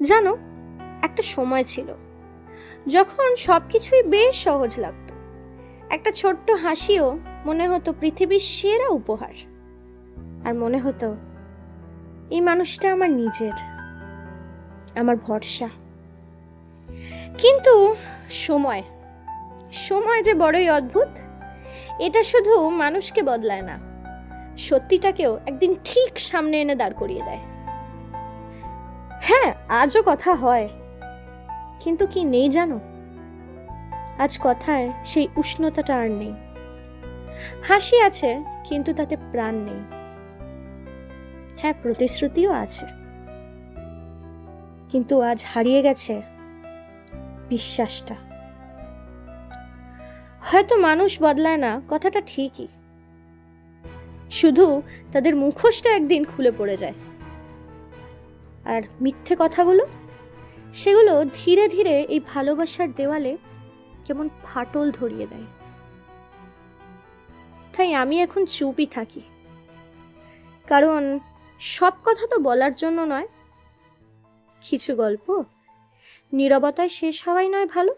জানো, একটা সময় ছিল যখন সবকিছুই বেশ সহজ লাগতো। একটা ছোট্ট হাসিও মনে হতো পৃথিবীর সেরা উপহার। আর মনে হতো এই মানুষটা আমার নিজের, আমার ভরসা। কিন্তু সময় সময় যে বড়ই অদ্ভুত। এটা শুধু মানুষকে বদলায় না, সত্যিটাকেও একদিন ঠিক সামনে এনে দাঁড় করিয়ে দেয়। হ্যাঁ, আজও কথা হয়, কিন্তু কি নেই জানো, আজ কথায় সেই উষ্ণতাটা আর নেই। হাসি আছে, কিন্তু তাতে প্রাণ নেই। হ্যাঁ, প্রতিশ্রুতিও আছে, কিন্তু আজ হারিয়ে গেছে বিশ্বাসটা। হয়তো মানুষ বদলায় না, কথাটা ঠিকই, শুধু তাদের মুখোশটা একদিন খুলে পড়ে যায়। আর মিথ্যে কথাগুলো, সেগুলো ধীরে ধীরে এই ভালোবাসার দেওয়ালে কেমন ফাটল ধরিয়ে দেয়। তাই আমি এখন চুপই থাকি, কারণ সব কথা তো বলার জন্য নয়, কিছু গল্প নীরবতায় শেষ হওয়াই নয় ভালো।